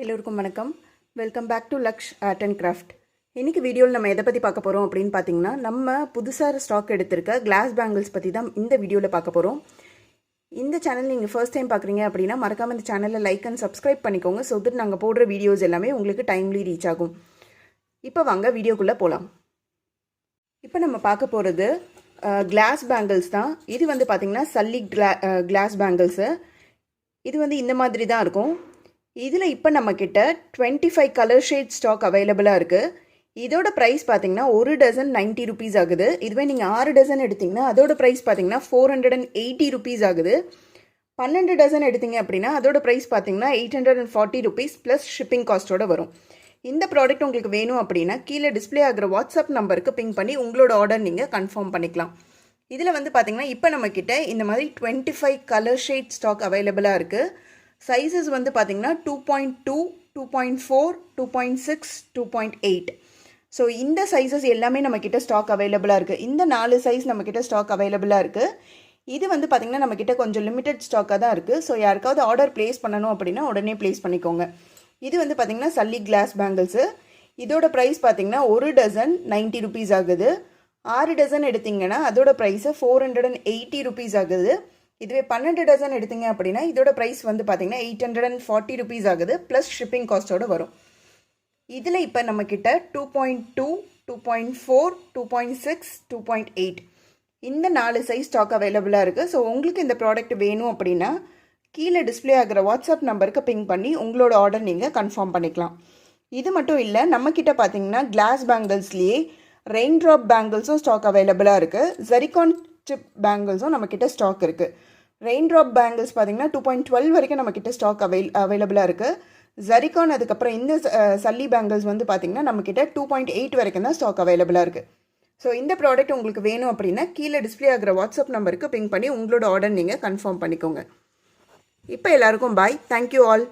எல்லோருக்கும் வணக்கம். Welcome back to Laksh art and craft. இன்றைக்கி வீடியோவில் நம்ம எதை பற்றி பார்க்க போகிறோம் அப்படின்னு பார்த்தீங்கன்னா, நம்ம புதுசாக ஸ்டாக் எடுத்திருக்க கிளாஸ் பேங்கிள்ஸ் பற்றி தான் இந்த வீடியோவில் பார்க்க போகிறோம். இந்த சேனல் நீங்கள் ஃபர்ஸ்ட் டைம் பார்க்குறீங்க அப்படின்னா மறக்காமல் இந்த சேனலில் லைக் அண்ட் சப்ஸ்கிரைப் பண்ணிக்கோங்க. ஸோ தட் நாங்கள் போடுற வீடியோஸ் எல்லாமே உங்களுக்கு டைம்லி ரீச் ஆகும். இப்போ வாங்க வீடியோக்குள்ளே போகலாம். இப்போ நம்ம பார்க்க போகிறது கிளாஸ் பேங்கிள்ஸ் தான். இது வந்து பார்த்திங்கன்னா சல்லி கிளாஸ் பேங்கிள்ஸு. இது வந்து இந்த மாதிரி தான் இருக்கும். இதில் இப்போ நம்மக்கிட்ட 25 கலர் ஷேட் ஸ்டாக் அவைலபிளாக இருக்குது. இதோட ப்ரைஸ் பார்த்தீங்கன்னா ஒரு டசன் 90 ருபீஸ் ஆகுது. இதுவே நீங்கள் 6 டசன் எடுத்திங்கன்னா அதோட ப்ரைஸ் பார்த்தீங்கன்னா 480 ருபீஸ் ஆகுது. 12 டசன் எடுத்தீங்க அப்படின்னா அதோட ப்ரைஸ் பார்த்தீங்கன்னா 840 ருபீஸ் ப்ளஸ் ஷிப்பிங் காஸ்ட்டோட வரும். இந்த ப்ராடக்ட் உங்களுக்கு வேணும் அப்படின்னா கீழே டிஸ்பிளே ஆகிற வாட்ஸ்அப் நம்பருக்கு பிங் பண்ணி உங்களோட ஆர்டர் நீங்கள் கன்ஃபார்ம் பண்ணிக்கலாம். இதில் வந்து பார்த்தீங்கன்னா இப்போ நம்மக்கிட்ட இந்த மாதிரி 25 கலர் ஷேட் ஸ்டாக் அவைலபிளாக இருக்குது. சைஸஸ் வந்து பார்த்திங்கன்னா 2.2, 2.4, 2.6, 2.8. ஸோ இந்த சைஸஸ் எல்லாமே நம்மக்கிட்ட ஸ்டாக் அவைலபிளாக இருக்குது. இந்த 4 சைஸ் நம்மக்கிட்ட ஸ்டாக் அவைலபிளாக இருக்குது. இது வந்து பார்த்திங்கன்னா நம்மக்கிட்ட கொஞ்சம் லிமிட்டட் ஸ்டாக்காக தான் இருக்குது. ஸோ யாருக்காவது ஆர்டர் ப்ளேஸ் பண்ணணும் அப்படின்னா உடனே ப்ளேஸ் பண்ணிக்கோங்க. இது வந்து பார்த்திங்கன்னா சல்லி கிளாஸ் பேங்கிள்ஸு. இதோட ப்ரைஸ் பார்த்திங்கன்னா ஒரு டசன் 90 ருபீஸ் ஆகுது. 6 டசன் எடுத்திங்கன்னா அதோட ப்ரைஸு 480 ருபீஸ் ஆகுது. இதுவே 12 டசன் எடுத்தீங்க அப்படின்னா இதோட ப்ரைஸ் வந்து பார்த்தீங்கன்னா 840 ருபீஸ் ஆகுது ப்ளஸ் ஷிப்பிங் காஸ்ட்டோட வரும். இதில் இப்போ நம்மக்கிட்ட 2.2, 2.4, 2.6, 2.8 இந்த 4 சைஸ் ஸ்டாக் அவைலபிளாக இருக்குது. ஸோ உங்களுக்கு இந்த ப்ராடக்ட் வேணும் அப்படின்னா கீழே டிஸ்பிளே ஆகிற வாட்ஸ்அப் நம்பருக்கு பிங் பண்ணி உங்களோட ஆர்டர் நீங்கள் கன்ஃபார்ம் பண்ணிக்கலாம். இது மட்டும் இல்லை, நம்மக்கிட்ட பார்த்தீங்கன்னா கிளாஸ் பேங்கிள்ஸ்லேயே ரெயின் ட்ராப் பேங்கிள்ஸும் ஸ்டாக் அவைலபிளாக இருக்குது. ஜரிகான் சிப் பேங்கிள்ஸும் நம்மக்கிட்ட ஸ்டாக் இருக்குது. ரெயின் ட்ராப் பேங்கிள்ஸ் பார்த்தீங்கன்னா 2.12 வரைக்கும் நம்மக்கிட்ட ஸ்டாக் அவைலபிளாக இருக்குது. ஜரிகான் அதுக்கப்புறம் இந்த சல்லி பேங்கிள்ஸ் வந்து பார்த்திங்கன்னா நம்மக்கிட்ட 2.8 வரைக்கும் தான் ஸ்டாக் அவைலபிளாக இருக்குது. ஸோ இந்த ப்ராடக்ட் உங்களுக்கு வேணும் அப்படின்னா கீழே டிஸ்பிளே ஆகிற வாட்ஸ்அப் நம்பருக்கு பிங் பண்ணி உங்களோட ஆர்டர் நீங்கள் கன்ஃபார்ம் பண்ணிக்கோங்க. இப்போ எல்லாருக்கும் பாய். Thank you all.